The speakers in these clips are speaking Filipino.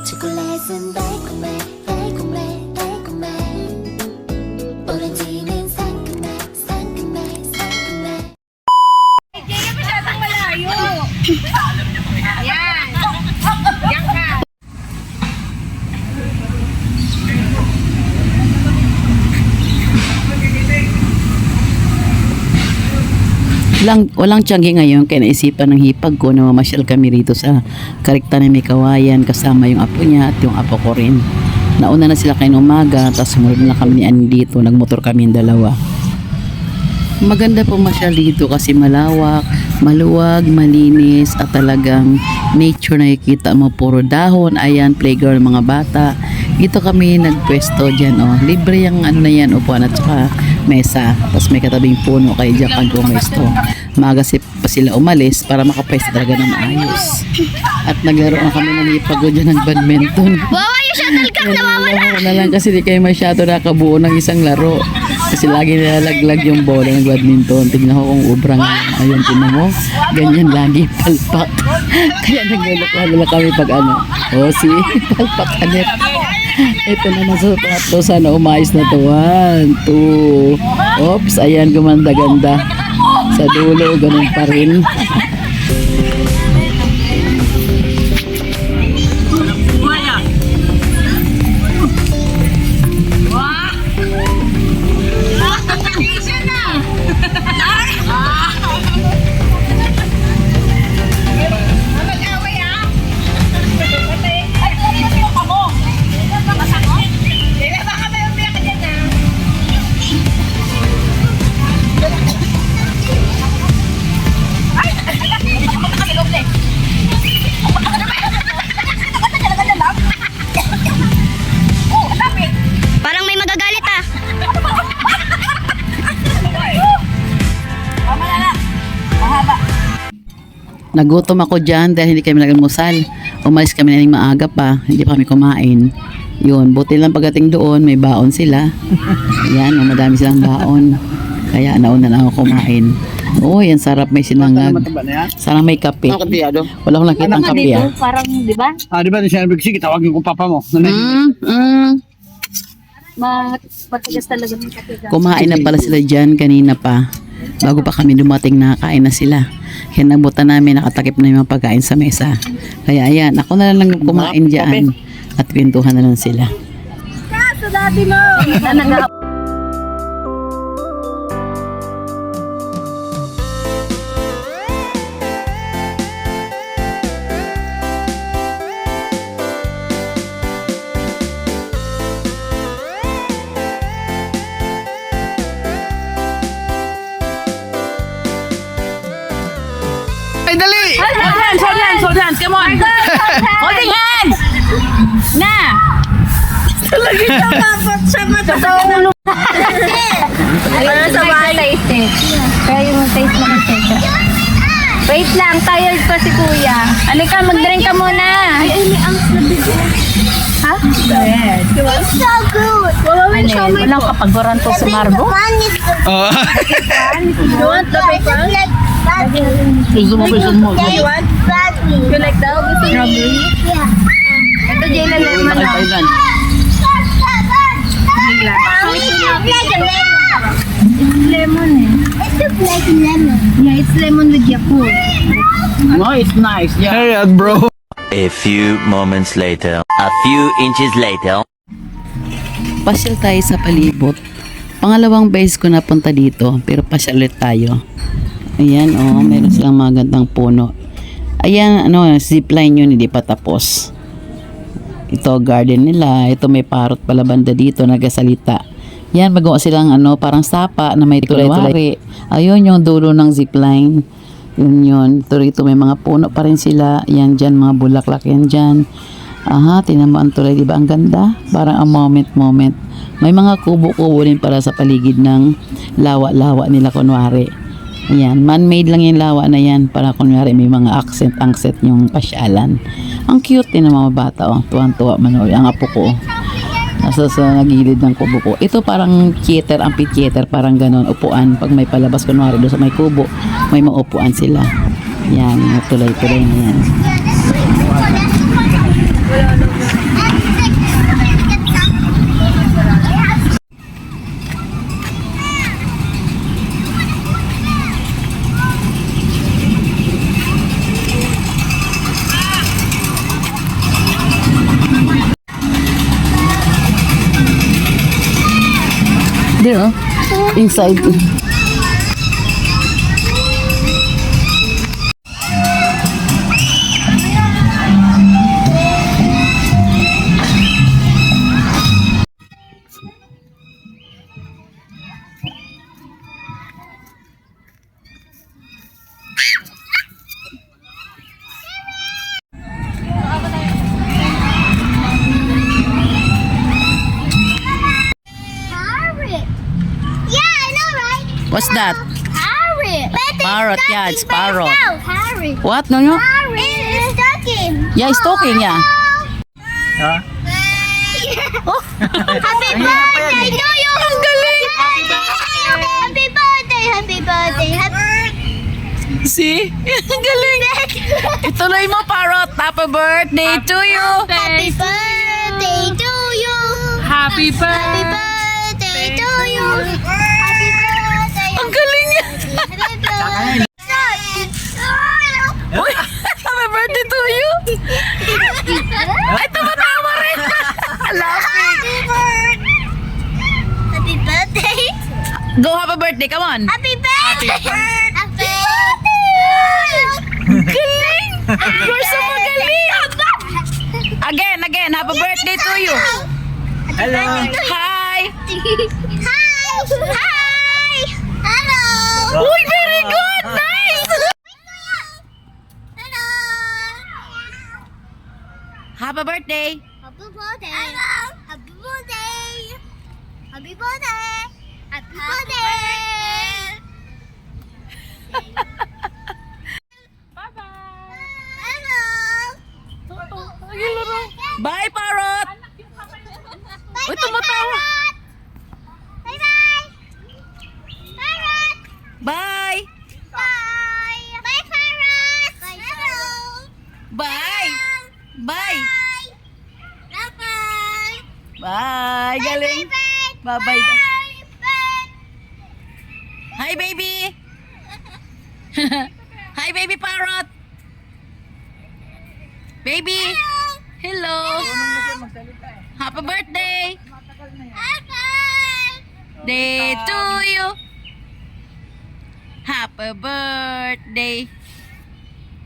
초콜릿은 달콤해 달콤해 달콤해 오렌지는 상큼해 상큼해 상큼해 Kaya masyadong malayo. Yan. Yan ka. Walang tiyanggi ngayon kaya naisipan ng hipag ko na mamasyal kami rito sa Karikta ni May Kawayan kasama yung apo niya at yung apo ko rin. Nauna na sila kayo umaga tapos sumunod na kami ni Annie dito, nagmotor kami yung dalawa. Maganda po masyal dito kasi malawak, maluwag, malinis at talagang nature na nakikita mo, puro dahon, ayan, playground ng mga bata. Dito kami nagpwesto dyan, oh. Libre yung ano na yan, upuan at saka mesa. Tapos may katabing puno kayo dyan pag pumesto. Maaga pa sila umalis para makapwesto talaga ng maayos. At naglaro na kami ng ipagod dyan ng badminton. Bawa yung shuttlecock na mawala. Na lang kasi di kayo masyado nakabuo ng isang laro. Kasi lagi nilalaglag yung bola ng badminton. Tignan ko kung ubrang ayun, tignan mo. Ganyan lagi, palpak. Kaya naglalakala kami pag ano. O si palpak anet. Ito na nasa pangatlo. Sana umayos na to. 1, 2. Oops, ayan, gumanda-ganda. Sa dulo, ganun pa rin. Parang may magagalit ah. Nagutom ako dyan dahil hindi kami nag-almusal. Umalis kami na ng maaga pa, hindi pa kami kumain. Yun, buti lang pagdating doon, may baon sila. Yan, madami silang baon. Kaya nauna na ako kumain. Oo, yan sarap, may sinangag. Sarang may kape. Wala akong nakitang kape ah. Parang, di ba? Di ba, siya nagbigsi, tawagin ko papa mo. Matigas talaga ng kape. Kumain na pala sila dyan kanina pa. Bago pa kami dumating, nakakain na sila. Kaya nabutan namin, nakatakip na yung mga pagkain sa mesa. Kaya ayan, ako na lang kumain dyan. At kwentuhan na lang sila. Sa dati mo. Ay, dali! Hold hands, come on! Holding hands! Na! Talaga siya dapat sa mata sa ulo. Para sa taste eh. Kaya yung taste na kasi. Wait lang, tired pa si kuya. Halika, mag-drink ka muna. Ay, may angst na bigla. Ha? Yes. It's so good. Walang kapagwaran to sa Margo? Oh. You want the bacon? Gusto mo. You want? You like that? Strawberry? Yeah. Ito, Jayla lemon. It's lemon eh. It looks like lemon. Yeah, it's lemon with Yakult. No, it's nice. Yeah. Hurry up, bro. A few moments later, a few inches later. Pasyal tayo sa palibot. Pangalawang beses ko napunta dito, pero pasyal ulit tayo. Ayan, oh, meron silang magandang puno. Ayan, ano, zipline yun, hindi pa tapos. Ito, garden nila. Ito, may parot pala banda dito, nagasalita. Yan, magawa silang, ano, parang sapa na may tulay-tulay. Ayun, yung dulo ng zipline. Yun. Ito, may mga puno pa rin sila. Yan dyan, mga bulaklak yan dyan. Aha, tinan mo ang tulay, diba? Ang ganda. Parang a moment. May mga kubo-kubo din para sa paligid ng lawa-lawa nila, kunwari. Ayan, man-made lang yung lawa na yan para kunwari may mga accent yung pasyalan. Ang cute din ng mga bata, oh. Tuwan-tuwa man, oh. Ang apo ko, nasa sa nagilid ng kubo ko. Ito parang theater, amphitheater, parang ganon, upuan. Pag may palabas kunwari doon sa may kubo, may maupuan sila. Yan, tulay-tulay na yan. oh. Inside. Parrot. Yeah, I know, right? What's that? Parrot. Parrot, yeah, it's parrot. Parrot. What? No, no? Parrot. It's talking. Yeah, it's talking, yeah. Ha? Happy birthday to you! Ang galing! Happy birthday! Happy birthday! See? Ang galing. Ituloy mo, parrot. Happy birthday to you. Happy birthday to you! Happy Happy birthday to you! Happy birthday! Ang galing. Happy birthday! Uy, happy birthday to you. Ay, tumatawa rin. Laughing. Happy birthday! Go, happy birthday. Come on. Happy birthday! Happy birthday! Galing. You're so magaling. Again. Happy birthday to you. Hello. Hi. Hi! Hi! Hello! Uy, very good. Nice. Hello! Happy birthday. Happy birthday! Hello! Happy birthday! Happy birthday! Happy birthday! Bye-bye! Hello! Bye, parrot. Bye-bye, Uy, tumatawa. parrot! Bye-bye! Parrot! Bye. Bye! Bye, parrot! Hello! Bye. Bye. Bye-bye! Bye. Galing. Bye-bye! Bye-bye. Bye-bye! Hi, baby. Hi, baby parrot. Baby. Hello. Happy birthday. Bye-bye! Day to you. Happy birthday.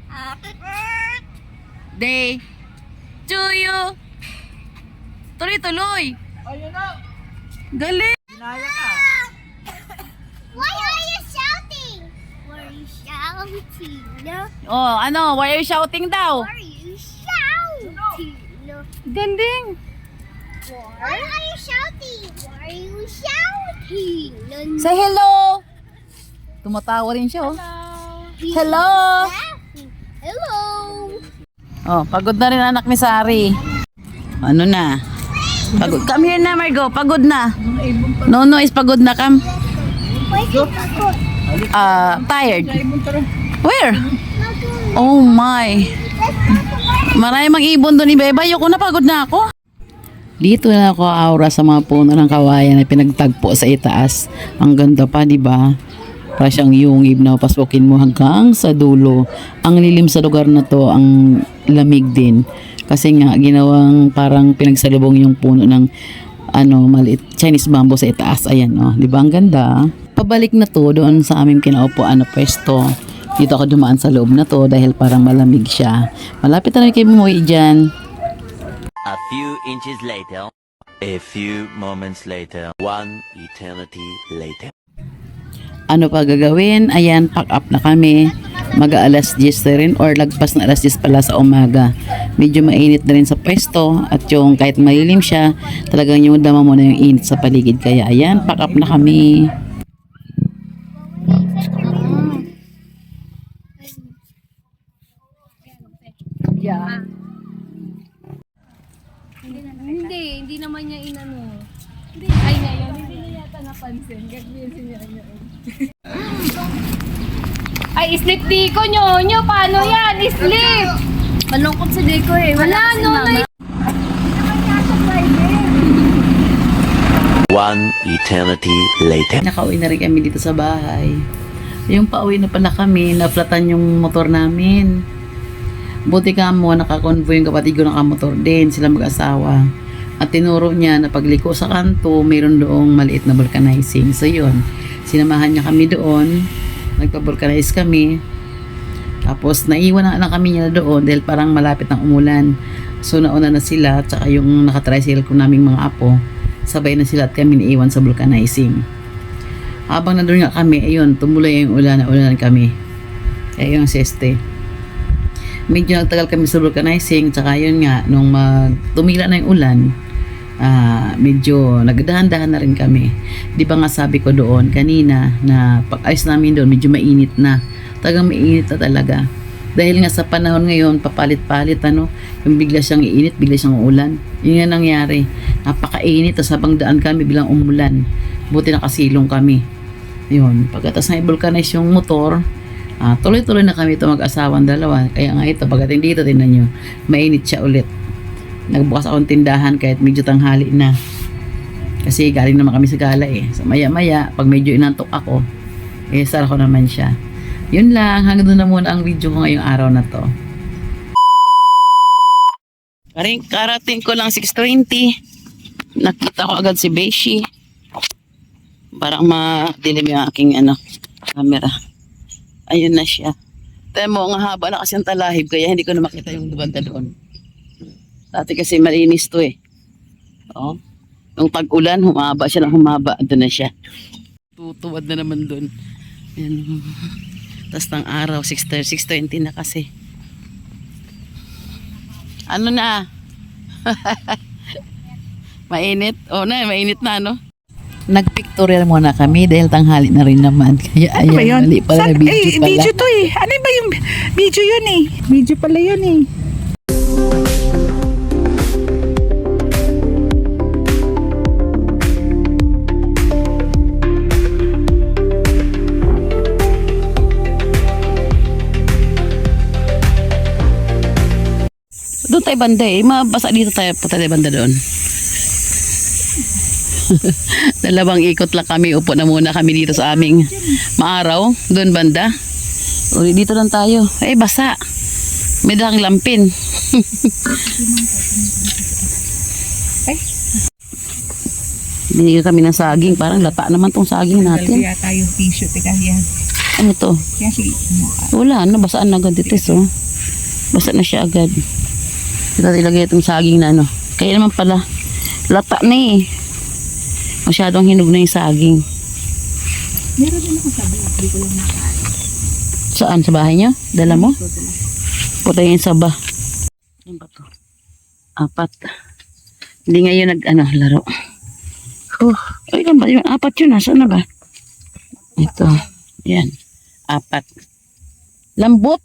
Happy birthday! Day to you. Tuloy-tuloy. Ayun na. Galing. Naya ka. Why are you shouting? Why are you shouting? No? Oh, ano? Why are you shouting daw? Why are you shouting? No. Galing. Why are you shouting? Why are you shouting? No. Say hello. Tumatawa rin siya, oh. Hello. Hello. Oh, pagod na rin anak ni Sari. Ano na? Pagod. Come here na, Margo. Pagod na. No, is pagod na. Come. Why you pagod? Tired. Where? Oh my. Marami mag-ibon doon ni Beba. Ayoko na, pagod na ako. Dito na ako aura sa mga puno ng kawayan na pinagtagpo sa itaas. Ang ganda pa, di ba? Para siyang yungib na pasukin mo hanggang sa dulo. Ang lilim sa lugar na to, ang lamig din. Kasi nga, ginawang parang pinagsalubong yung puno ng maliit Chinese bamboo sa itaas. Ayan, oh. Di ba? Ang ganda. Pabalik na to doon sa aming kinaupuan na pwesto. Dito ako dumaan sa loob na to dahil parang malamig siya. Malapit na rin kayo bumuwi dyan. A few inches later. A few moments later. One eternity later. Ano pa gagawin? Ayan, pack up na kami. Mag-aalas 10 na rin or lagpas na alas 10 pala sa umaga. Medyo mainit na rin sa pwesto at yung kahit malilim siya, talagang yung dama mo na yung init sa paligid. Kaya ayan, pack up na kami. Hindi naman niya inano. Ay, ngayon, hindi niya yata napansin. Gagawin niya yun. Ay, sleep Diko nyo. Paano yan? Sleep! Malungkot si Diko eh. Wala, no, na. One eternity later. Nakauwi na rin kami dito sa bahay. Yung pauwi na pala kami, naflatan yung motor namin. Buti ka mo, nakakonvoy yung kapatid ko nakamotor din, sila mag-asawa. At tinuro niya na pagliko sa kanto, mayroon doong maliit na vulcanizing. So yun, sinamahan niya kami doon, nagpa-vulcanize kami. Tapos naiwan na lang kami niya doon dahil parang malapit ng umulan. So nauna na sila, tsaka yung nakatricycle ko naming mga apo, sabay na sila at kami naiwan sa vulcanizing. Habang nandun nga kami, ayun, tumuloy yung ulan, ulan kami. Kaya yung seste. Medyo nagtagal kami sa vulcanizing, tsaka yun nga, nung tumila na yung ulan, medyo nagdahan-dahan na rin kami. Di ba nga sabi ko doon kanina na pag ayos namin doon, medyo mainit na. Tagang mainit na talaga. Dahil nga sa panahon ngayon, papalit-palit, yung bigla siyang iinit, bigla siyang ulan. Yun nga nangyari. Napakainit, tapos habang daan kami, bilang umulan. Buti nakasilong kami. Yun, pagkatas na i-vulcanize yung motor, tuloy-tuloy na kami ito mag-asawang dalawa. Kaya nga ito, pagdating dito, tingnan nyo, mainit siya ulit. Nagbukas akong tindahan kahit medyo tanghali na. Kasi galing naman kami sa gala eh. So maya-maya, pag medyo inantok ako, sara ko naman siya. Yun lang, hanggang doon na muna ang video ko ngayong araw na to. Karating ko lang 6:20. Nakita ko agad si Beshi. Parang madilim yung aking camera. Ayun na siya. Tayo mo, nga haba na kasi ang talahib, kaya hindi ko na makita yung banda doon. Dati kasi malinis to eh. Oh. Nung tag-ulan, humaba siya ng humaba. Doon na siya. Tutuwad na naman doon. Ayan. Tapos ng araw, 6:20 na kasi. Ano na? Mainit? Oo na, mainit na, Nag-pictorial muna kami dahil tanghali na rin naman. Kaya Ano ba yun? mali pala na video pala. Video to eh. Ano ba yung video yun eh? Video pala yun eh. Doon tayo banda eh. Mabasa dito tayo. Punta tayo banda doon. Dalawang ikot lang kami. Upo na muna kami dito sa aming maaraw. Doon banda. Uli dito lang tayo. Basa. May dalang lampin. Binigyan kami ng saging. Parang lata naman tong saging natin. Talaga yata yung tissue. Teka yan. Ano to? Yan sige. Wala. Basaan na agad dito. So. Basa na siya agad. Ito ilagay itong saging na Kaya naman pala. Lata na eh. Masyadong hinog na yung saging. Meron din ako sabi. Hindi ko lang nakain. Saan? Sa bahay niyo? Dala mo? Puta yung saba. Ano ba to? 4. Hindi ngayon laro. Ilan ba yun? 4 yun. Saan na ba? Ito. Yan. 4. Lambot.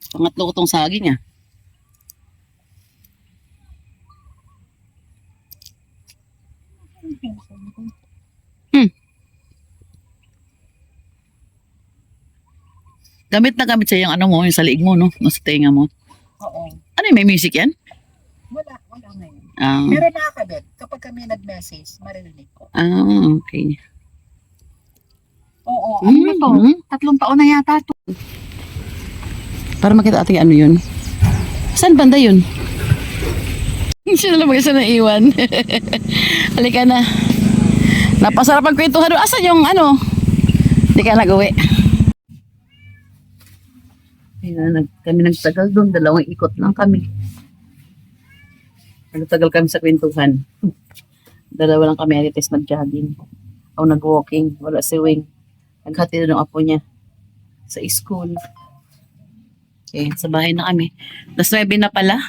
Pangatlo ko tong saging Gamit na gamit siya yung mo, yung sa liig mo, sa tenga mo. Oo. Ano may music yan? Wala ngayon. Ah, Meron nakakabit. Kapag kami nag-message, maririnig ko. Okay. Oo. Ano ba to? 3 taon na yata to. Para makita ating ano yun. Saan banda yun? Siya na lang mag-isa na iwan. Halika na. Napasarap ang kwentuhan doon. Asan yung Hindi ka nag-uwi. Kami nagtagal doon. 2 ikot lang kami. Nagtagal kami sa kwentuhan. 2 lang kami alites nag-jogging. O nag-walking. Wala si Wing. Naghati na ng apo niya. Sa school. Okay, sa bahay na kami. 9 na pala.